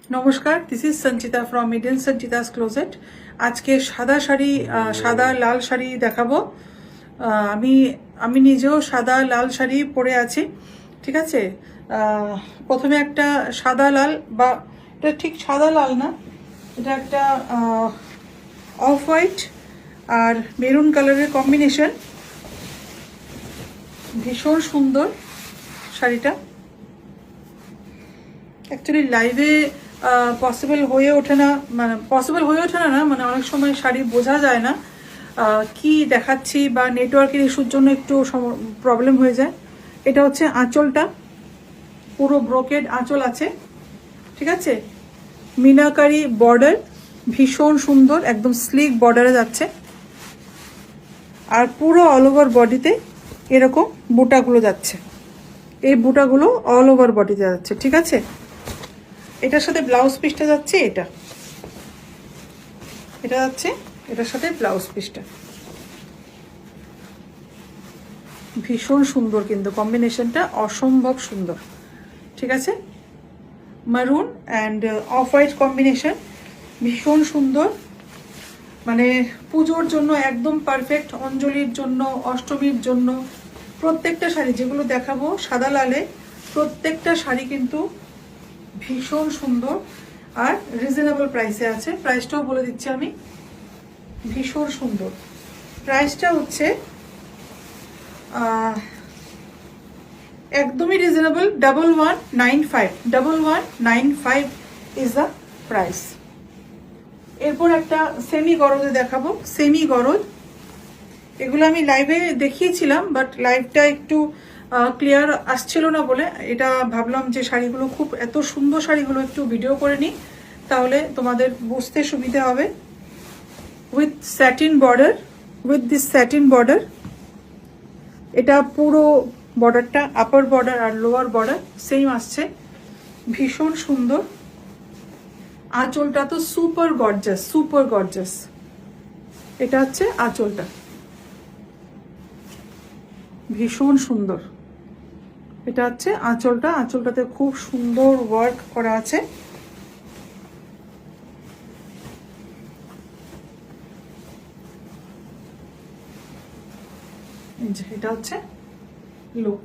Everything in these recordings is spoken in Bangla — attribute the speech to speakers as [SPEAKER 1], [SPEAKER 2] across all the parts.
[SPEAKER 1] নমস্কার, this is Sanchita from Eden Sanchita's closet. আজকে সাদা শাড়ি, সাদা লাল শাড়ি দেখাবো। আমি আমি নিজেও সাদা লাল শাড়ি পরে আছি, ঠিক আছে। প্রথমে একটা সাদা লাল, বা এটা ঠিক সাদা লাল না, এটা একটা অফ হোয়াইট আর মেরুন কালারের কম্বিনেশন। ভীষণ সুন্দর শাড়িটা। অ্যাকচুয়ালি লাইভে পসিবল হয়ে ওঠে না, মানে অনেক সময় শাড়ি বোঝা যায় না কি দেখাচ্ছি, বা নেটওয়ার্কের ইস্যুর জন্য একটু প্রবলেম হয়ে যায়। এটা হচ্ছে আঁচলটা, পুরো ব্রোকেড আঁচল আছে, ঠিক আছে। মিনাকারি বর্ডার, ভীষণ সুন্দর, একদম স্লিক বর্ডারে যাচ্ছে। আর পুরো অল ওভার বডিতে এরকম বুটাগুলো যাচ্ছে, এই বুটাগুলো অল ওভার বডিতে যাচ্ছে, ঠিক আছে। এটার সাথে ব্লাউজ পিসটা যাচ্ছে, এটা যাচ্ছে এটার সাথে ব্লাউজ পিসটা। ভীষণ সুন্দর, কিন্তু কম্বিনেশনটা অসম্ভব সুন্দর, ঠিক আছে। মারুন অ্যান্ড অফ হোয়াইট কম্বিনেশন, ভীষণ সুন্দর। মানে পুজোর জন্য একদম পারফেক্ট, অঞ্জলির জন্য, অষ্টমীর জন্য। প্রত্যেকটা শাড়ি যেগুলো দেখাবো সাদা লালে, প্রত্যেকটা শাড়ি কিন্তু ভীষণ সুন্দর আর রিজনেবল প্রাইসে আছে। প্রাইসটাও বলে দিচ্ছি আমি, ভীষণ সুন্দর। প্রাইসটা হচ্ছে একদমই রিজনেবল, 1195 ইজ দ্য প্রাইস। এরপর একটা সেমি গরজে দেখাবো, সেমি গরজ। এগুলো আমি লাইভে দেখিয়েছিলাম, বাট লাইভটা একটু ক্লিয়ার আসছিল না বলে এটা ভাবলাম যে শাড়িগুলো খুব এত সুন্দর শাড়িগুলো একটু ভিডিও করে নিই, তাহলে তোমাদের বুঝতে সুবিধা হবে। With satin border, with this satin border. এটা পুরো বর্ডারটা, আপার বর্ডার আর লোয়ার বর্ডার সেম আসছে, ভীষণ সুন্দর। আঁচলটা তো সুপার গর্জাস, সুপার গর্জাস। এটা হচ্ছে আঁচলটা, ভীষণ সুন্দর। এটা হচ্ছে আঁচলটা, আঁচলটাতে খুব সুন্দর ওয়ার্ক করা আছে। এটা হচ্ছে লুক,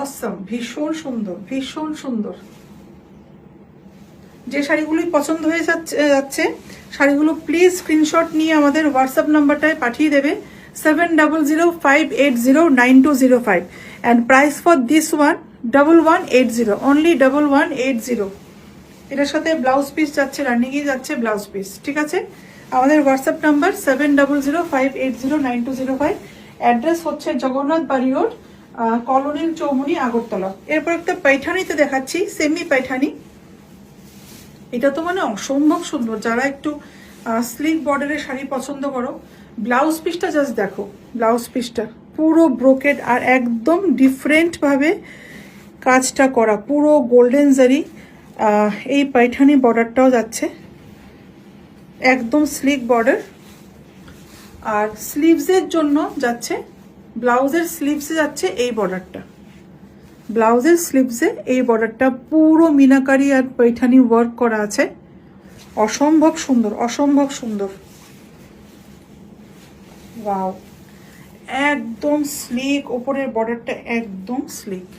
[SPEAKER 1] অসম, ভীষণ সুন্দর, ভীষণ সুন্দর। যে শাড়িগুলোই পছন্দ হয়ে যাচ্ছে শাড়িগুলো প্লিজ স্ক্রিনশট নিয়ে আমাদের হোয়াটসঅ্যাপ নাম্বারটায় পাঠিয়ে দেবে, 7005809205, and price for this one 1180, only 1180। এটার সাথে ব্লাউজ পিস যাচ্ছে, রানিংয়ে যাচ্ছে ব্লাউজ পিস, ঠিক আছে। আমাদের হোয়াটসঅ্যাপ নাম্বার 7005809205। অ্যাড্রেস হচ্ছে জগন্নাথ বাড়ি রোড, কলোনির চৌমুনি, আগরতলা। এরপর একটা পাইঠানিতে দেখাচ্ছি, সেমি পাইঠানি। এটা তো মানে অসম্ভব সুন্দর। যারা একটু স্লিক বর্ডারের শাড়ি পছন্দ করো, ব্লাউজ পিসটা জাস্ট দেখো, ব্লাউজ পিসটা পুরো ব্রোকেড আর একদম ডিফারেন্ট ভাবে কাজটা করা, পুরো গোল্ডেন জারি। এই পাইঠানি বর্ডারটাও যাচ্ছে, একদম স্লিক বর্ডার। আর স্লিভসের জন্য যাচ্ছে, ব্লাউজের স্লিভসে যাচ্ছে এই বর্ডারটা, ব্লাউজের স্লিভসে এই বর্ডারটা পুরো মিনাকারি আর পাইঠানি ওয়ার্ক করা আছে। অসম্ভব সুন্দর, অসম্ভব সুন্দর। ওয়াও, একদম স্লিক, ওপরের বর্ডারটা একদম স্লিক,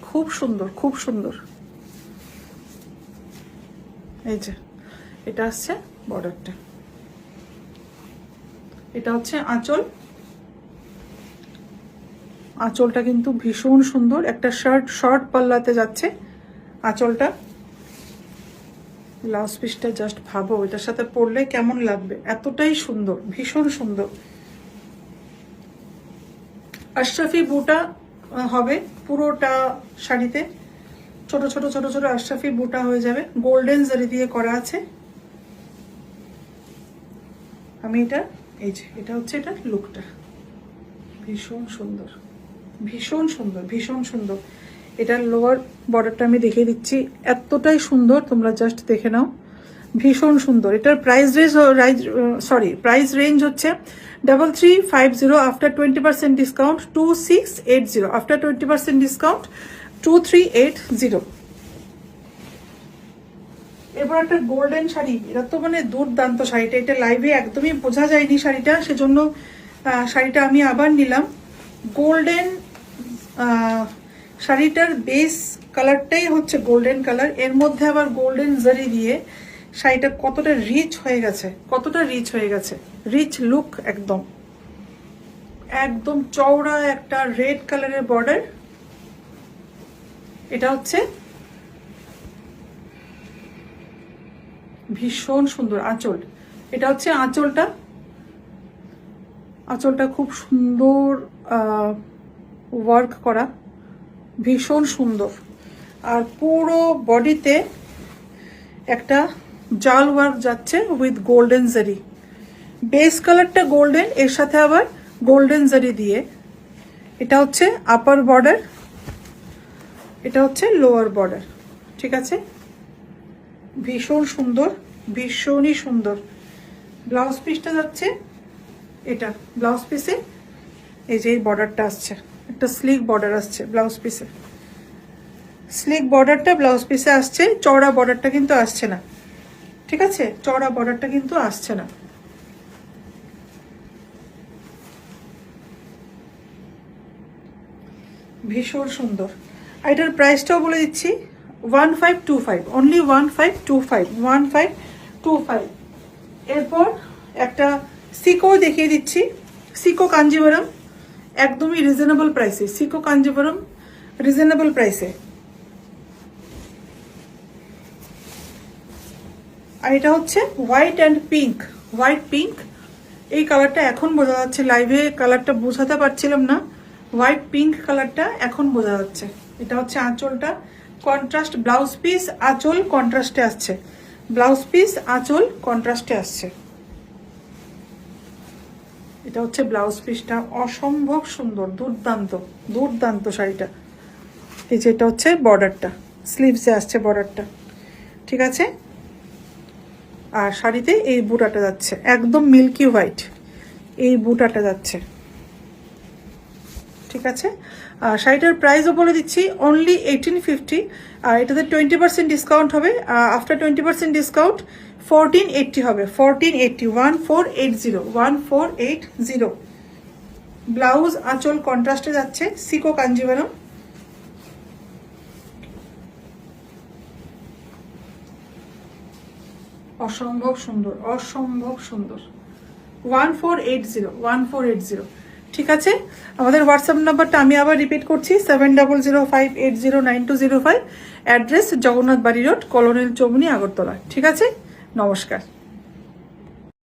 [SPEAKER 1] খুব সুন্দর, খুব সুন্দর। এই যে এটা আসছে বর্ডারটা, এটা হচ্ছে আঁচল। আঁচলটা কিন্তু ভীষণ সুন্দর, একটা শর্ট পাল্লাতে যাচ্ছে আঁচলটা। ব্লাউজ পিসটা জাস্ট ভাবো এটার সাথে পরলে কেমন লাগবে, এতটাই সুন্দর, ভীষণ সুন্দর। আশরাফি বুটা হবে পুরোটা শাড়িতে, ছোট ছোট ছোট ছোট আশরাফি বুটা হয়ে যাবে, গোল্ডেন জারি দিয়ে করা আছে। আমি এটা, এই যে এটা হচ্ছে এটা লুকটা, ভীষণ সুন্দর, ভীষণ সুন্দর, ভীষণ সুন্দর। এটার লোয়ার বর্ডারটা আমি দেখিয়ে দিচ্ছি, এতটাই সুন্দর, তোমরা জাস্ট দেখে নাও, ভীষণ সুন্দর। এটার প্রাইস রেঞ্জ হচ্ছে 3350, আফটার 20% ডিসকাউন্ট 2680, আফটার 20% ডিসকাউন্ট 2380। এবার একটা গোল্ডেন শাড়ি, এটা তো মানে দুর্দান্ত শাড়িটা, এটা লাইভে একদমই বোঝা যায়নি শাড়িটা, সেজন্য শাড়িটা আমি আবার নিলাম। গোল্ডেন শাড়িটার বেস কালারটাই হচ্ছে গোল্ডেন কালার, এর মধ্যে আবার গোল্ডেন জারি দিয়ে শাড়িটা কতটা রিচ হয়ে গেছে, কতটা রিচ হয়ে গেছে, রিচ লুক একদম। একদম চওড়া একটা রেড কালারের বর্ডার, এটা হচ্ছে ভীষণ সুন্দর আঁচল, এটা হচ্ছে আঁচলটা, আঁচলটা খুব সুন্দর ওয়ার্ক করা, ভীষণ সুন্দর। আর পুরো বডিতে একটা জাল ওয়ার্ক যাচ্ছে উইথ গোল্ডেন জারি, বেস কালারটা গোল্ডেন, এর সাথে আবার গোল্ডেন জারি দিয়ে। এটা হচ্ছে আপার বর্ডার, এটা হচ্ছে লোয়ার বর্ডার, ঠিক আছে। ভীষণ সুন্দর, ভীষণই সুন্দর। ব্লাউজ পিসটা যাচ্ছে এটা, ব্লাউজ পিসে এই যে বর্ডারটা আসছে, একটা স্লিক বর্ডার আসছে ব্লাউজ পিসে, স্লিক বর্ডারটা ব্লাউজ পিসে আসছে, চওড়া বর্ডারটা কিন্তু আসছে না, ঠিক আছে, চওড়া বর্ডারটা কিন্তু আসছে না। ভীষণ সুন্দর। আর এটার প্রাইসটাও বলে দিচ্ছি, 1525, অনলি 1525, 1525। এরপর একটা সিকো দেখিয়ে দিচ্ছি, সিকো কাঞ্জিভারাম, একদমই রিজনেবল প্রাইসে, সিকো কাঞ্জিভারাম রিজনেবল প্রাইসে। আর এটা হচ্ছে white and pink, white pink, এই কালারটা এখন বোঝা যাচ্ছে, লাইভে কালারটা বোঝাতে পারছিলাম না, হোয়াইট পিঙ্ক কালারটা এখন বোঝা যাচ্ছে। এটা হচ্ছে আঁচলটা, কন্ট্রাস্ট ব্লাউজ পিস, আঁচল কন্ট্রাস্টে আসছে, ব্লাউজ পিস আঁচল কন্ট্রাস্টে আসছে। এটা হচ্ছে ব্লাউজ পিসটা, অসম্ভব সুন্দর, দুর্দান্ত দুর্দান্ত শাড়িটা। এই যে এটা হচ্ছে বর্ডারটা, স্লিভসে আসছে বর্ডারটা, ঠিক আছে। আর শাড়িতে এই বুটাটা যাচ্ছে একদম মিল্কি হোয়াইট, এই বুটাটা যাচ্ছে, ঠিক আছে। আর শাড়িটার প্রাইসও বলে দিচ্ছি, অনলি 1850। আর এটাতে 20% ডিসকাউন্ট হবে, আফটার 20% ডিসকাউন্ট 1480 হবে, 1480, 1480, 1480। ব্লাউজ আঁচল কন্ট্রাস্টে যাচ্ছে, সিকো কাঞ্জিভারাম। অসম্ভব সুন্দর, অসম্ভব সুন্দর, 1480, 1480, ঠিক আছে। আমাদের হোয়াটসঅ্যাপ নাম্বারটা আমি আবার রিপিট করছি, 7005809205, অ্যাড্রেস জগন্নাথ বাড়ি রোড, কলোনিয়াল চৌমুহনী, আগরতলা, ঠিক আছে। নমস্কার।